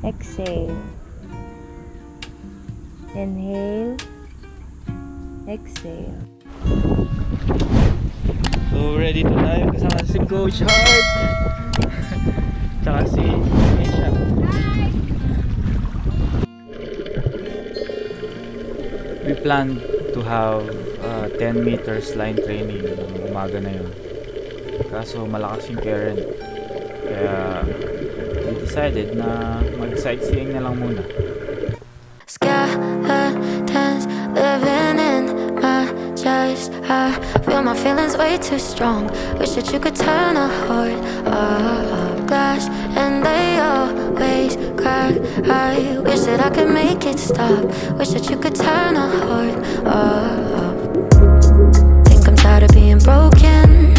exhale, inhale, exhale. So ready to dive kasama si Coach Hart tsaka si Asia. We plan to have 10 meters line training ng umaga na yun, kaso malakas yung current, kaya we decided na mag-sightseeing na lang muna. Skeletons living in my chest. I feel my feelings way too strong. Wish that you could turn a heart of glass and they always crack. I wish that I could make it stop. Wish that you could turn a heart of. Think I'm tired of being broken.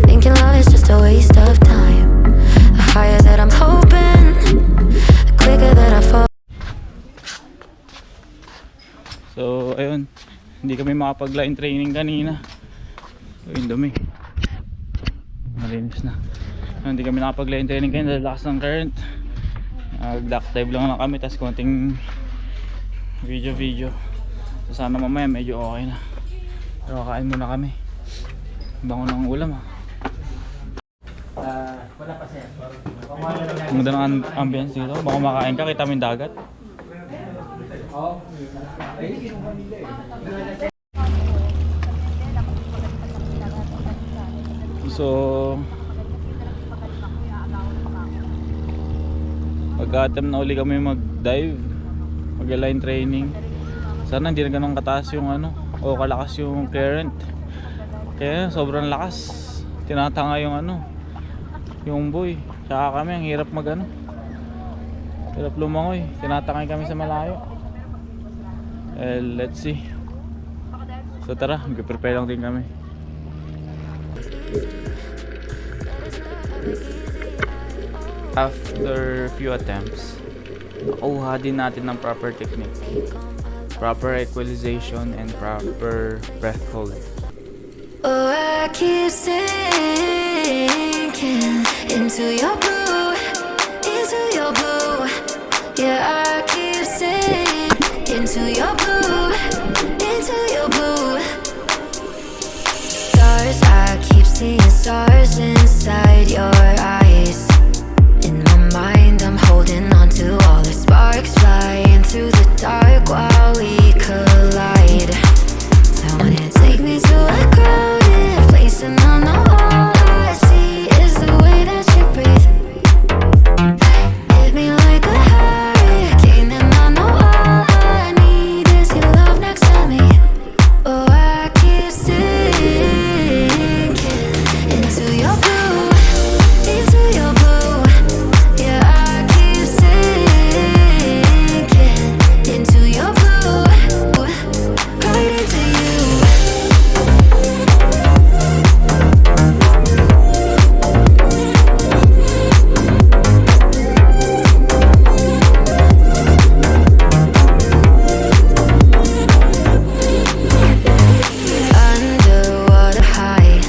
Thinking love is just a waste of time. The higher that I'm hoping, the quicker that I fall. So ayun, hindi kami makapag-line training kanina. Yung dumi, malinis na. Hindi kami nakapag-line training kanina dahil lakas ng current. Duck dive lang na kami, tas konting video. So sana mamaya medyo okay na. Pero kain muna kami. Bango ng ulam ha. Wala pa siya. Ang ganda ng ambience dito. Baka makain ka, kita mo yung dagat. So pag-attempt na uli kami mag-dive, mag-line training. Sana hindi na ganun kataas yung o kalakas yung current. Kaya sobrang lakas, tinatanga yung yung buoy. Tsaka kami ang hirap hirap lumangoy, tinatangay kami sa malayo. Let's see. So tara, mag-prepare lang din kami. After few attempts, nakuha din natin ng proper technique, proper equalization and proper breath hold. Oh, I keep sinking into your blue, into your blue. Yeah, I keep sinking into your blue, into your blue. Stars, I keep seeing stars inside your eyes. In my mind, I'm holding on to all the sparks, flying through the dark while we collide. I wanna take me to a crowded place, and I know all I see is the way that you breathe. Hit me like a hurricane, and I know all I need is your love next to me. Oh, I keep sinking into your blue, into your blue. Yeah, I keep sinking into your blue, right into you. Underwater high,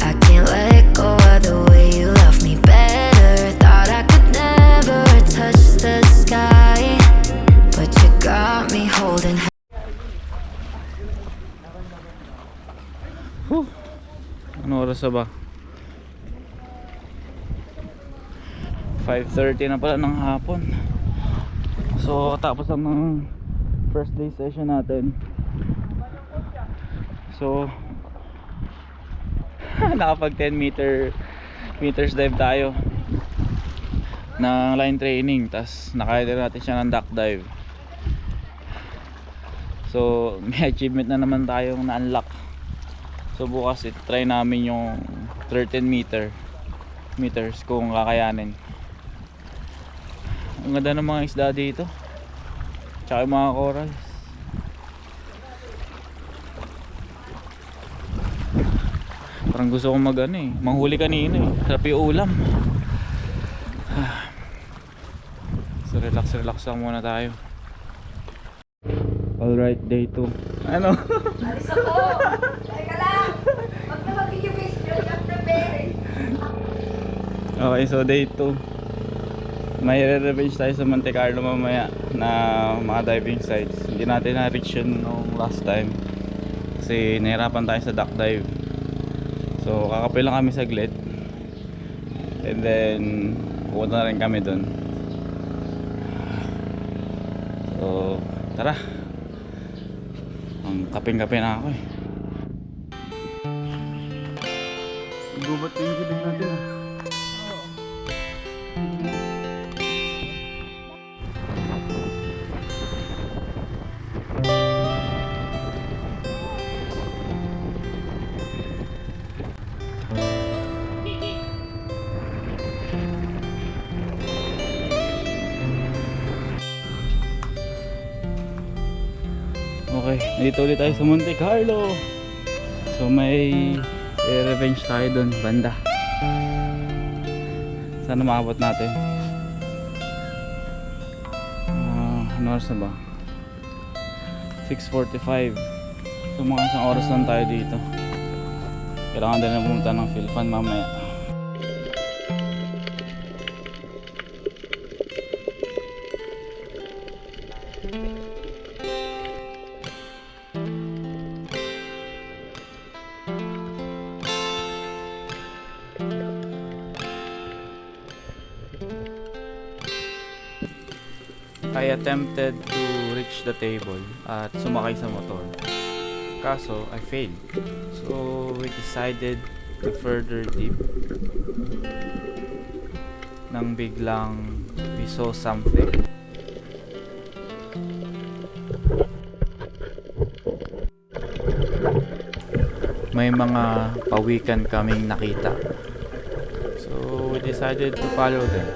I can't let go of the way you love me better. Thought I could never touch the sky, but you got me holding. Ano oras na ba? 5:30 na pala ng hapon. So tapos ang first day session natin. So nakapag 10 meters dive tayo ng line training, tas nakaya din natin siya ng duck dive. So may achievement na naman tayong na-unlock. So bukas try namin yung 13 meters kung kakayanin. Ang ganda ng mga isda dito, tsaka yung mga corals. Parang gusto kong manghuli kanina sarap yung ulam. So relax lang muna tayo. Alright, day 2. Ano? Alis ako! Teka lang! Wag na mag-video-video, I'm preparing. Okay, so day 2. may re-revenge tayo sa Monte Carlo mamaya na mga diving sites. Hindi natin na-reach yun nung last time kasi nahirapan tayo sa duck dive. So kakapil lang kami saglit and then pupunta na rin kami dun. So tara, ang kaping-kape na ako eh. Gubat yung gilid natin ah. Okay, nandito ulit tayo sa Monte Carlo. So may revenge tayo dun, banda. Sana maabot natin. Ano oras na ba? 6:45. So mga isang oras lang tayo dito. Kailangan din na pumunta ng Philpan mamaya. I attempted to reach the table at sumakay sa motor. Kaso, I failed. So, we decided to further dip. Nang biglang we saw something. May mga pawikan kaming nakita. So, we decided to follow them.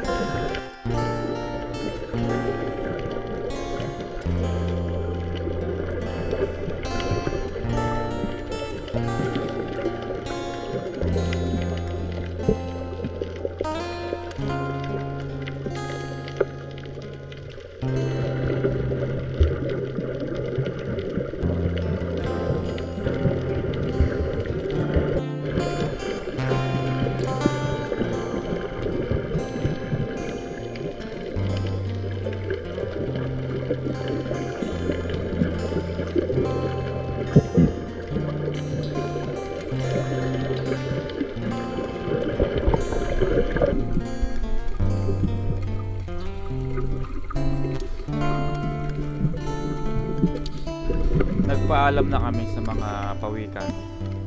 Nagpaalam na kami sa mga pawikan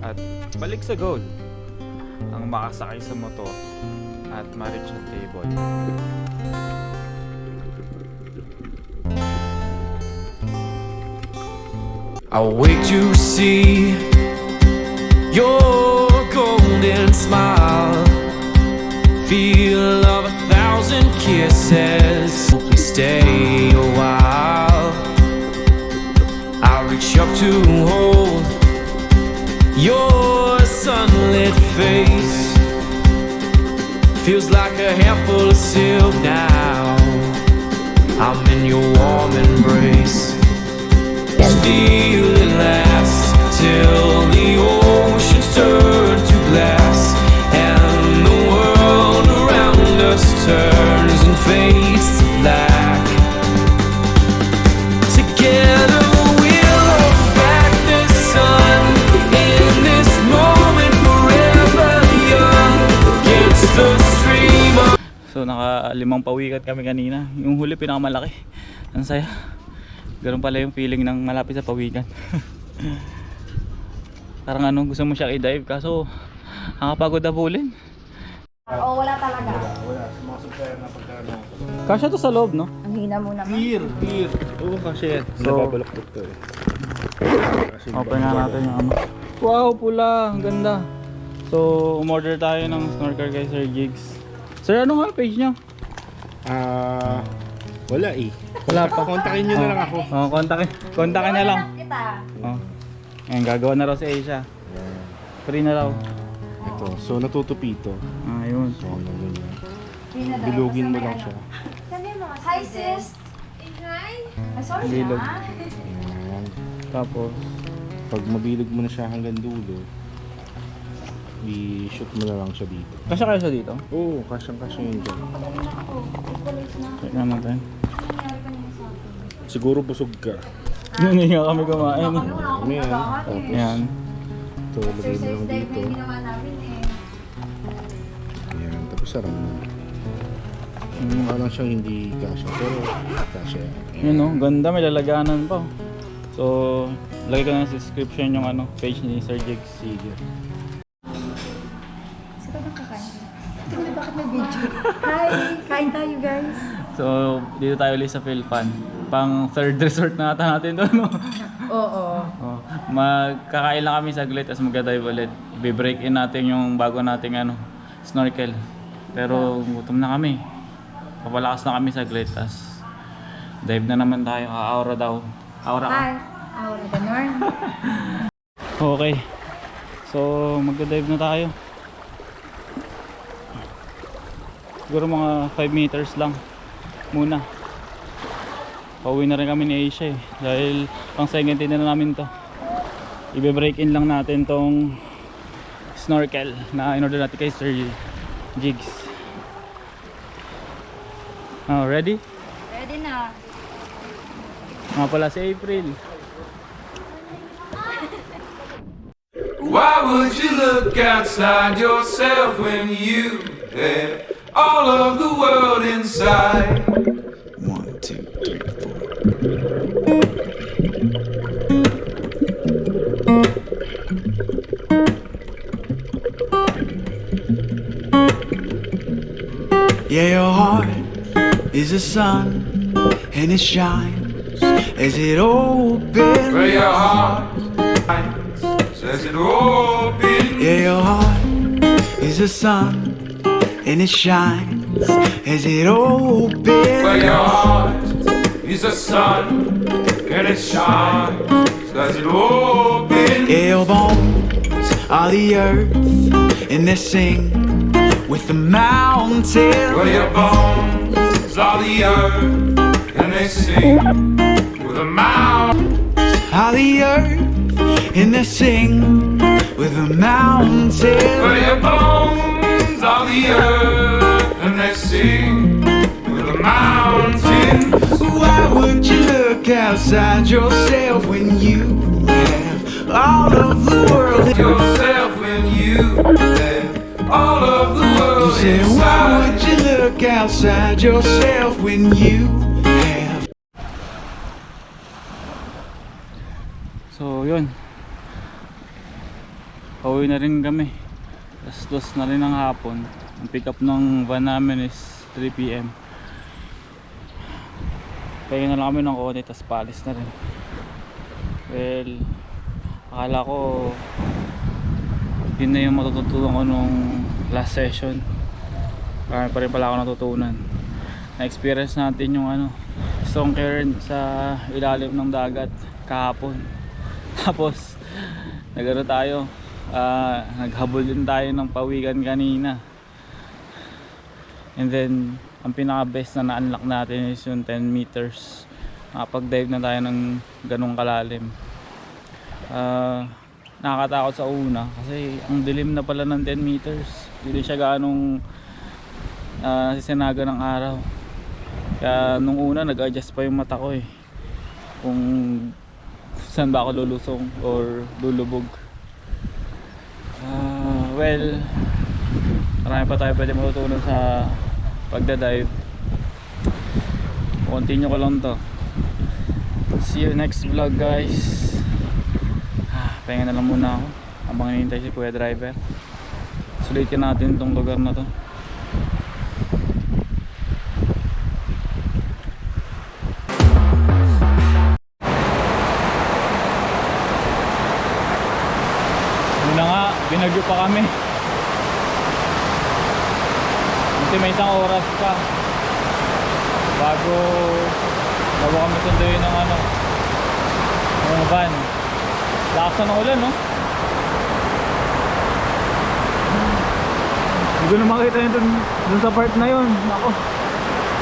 at balik sa goal, ang makasakay sa motor at ma-reach ang table. I wait to see your golden smile, feel of 1,000 kisses. Please stay a while. I reach up to hold your sunlit face. Feels like a handful of silk now. I'm in your warm embrace. This feeling lasts till the oceans turn to glass and the world around us turns and fades to black. Together we'll hold back the sun in this moment, forever young against the stream of... So naka 5 pawikat kami kanina. Yung huli pinakamalaki. Ang saya. Ganun pala yung feeling ng malapit sa pawikan. Parang ano, gusto mo siya i-dive kaso nakapagod na pulin. Oo, wala talaga. Wala. Mga supplier na pagkano. Kasya to sa loob, no? Ang hina mo naman. Here. Oo, kasya. So, So, nababalaktot to eh. open nga natin yung ano. Wow, pula. Ang ganda. So, umorder tayo ng snorkel kay Sir Jigs. Sir, ano nga page niyo? Wala eh. Wala pa. Kontakin nyo na lang ako. Oh, kontakin na lang. Kita. Oh. Ayan, gagawa na raw si Asia. Free na raw. Ito. So, natutupi ito. Ayun. So, ano ganyan. Pinadala. Bilugin mo lang siya. Hi sis. Hi. Sorry Bilog. na. Ayan. Tapos, Pag mabilog mo na siya hanggang dulo, I-shoot mo na lang siya dito. Kasya kayo sa dito? Oo, kasyang-kasya yun dyan. Check natin. Siguro busog ka. Hindi nga kami kumain. Ano yan? Tapos, Yan. ito, lagay mo lang dito. ginawa namin eh. Ayan, tapos sarap na. Mukha lang siyang hindi kasya, pero kasya. Yun o, ganda, may lalaganan pa. So, lagay ko na sa description yung ano, page ni Sir Jigs. Sige. Saan ka bang kakain? Tingnan bakit may video? Hi! Kain tayo guys! So, dito tayo ulit sa Philpan. Pang third resort na ata natin doon, no? Oo. Oh, magkakain lang kami saglit as mag-dive ulit. I-break in natin yung bago nating ano, snorkel. Pero gutom na kami. Papalakas na kami saglit as dive na naman tayo. Aura daw. Aura ka. Hi! Aura ganon. Okay. So, mag-dive na tayo. Siguro mga 5 meters lang muna. Pauwi na rin kami ni Asia eh. Dahil pang second day na namin to. I-break in lang natin tong snorkel na in-order natin kay Sir Jigs. Oh, ready? Ready na. Nga pala si April. Why would you look outside yourself when you have all of the world inside? 1, 2, 3, 4. Yeah, your heart is a sun and it shines as it opens. Where your heart says it opens. Yeah, your heart is a sun and it shines as it opens. Where your heart is a sun and it shines as it opens. Yeah, your bones are the earth and they sing with the mountains. Well, your bones are the earth and they sing with the mountains. Are the earth and they sing with the mountains. Well, your bones are the earth and they sing with the mountains. Why would you look outside yourself when you have all of the world? Yourself when you have all of the world. You say, why would you look outside yourself when you have? So yun, pauwi na rin kami. Alas 2 na rin ng hapon. Ang pick up ng van namin is 3 PM. Pahinga na lang kami ng konti, tas paalis na rin. Well, akala ko yun na yung matututunan ko nung last session. Marami pa rin pala ako natutunan. Na-experience natin yung ano, strong current sa ilalim ng dagat kahapon. Tapos nagano tayo, naghabol din tayo ng pawikan kanina. And then ang pinaka best na na-unlock natin is yung 10 meters. Nakapag-dive na tayo ng ganong kalalim. Nakakatakot sa una kasi ang dilim na pala ng 10 meters. Hindi siya gaanong nasisinaga ng araw. Kaya nung una nag-adjust pa yung mata ko eh, kung saan ba ako lulusong or lulubog. Well, marami pa tayo pwede matutunan sa pagdadive. Continue ko lang to. See you next vlog guys. Pahinga na lang muna ako habang hinihintay si Kuya Driver. Sulitin natin tong lugar na to. Muna nga, binagyo pa kami. Kasi may isang oras pa bago kami sunduin ng ano, ng van. Lakas na ng ulan, no? Hindi ko na makita yun dun sa part na yun. Ako.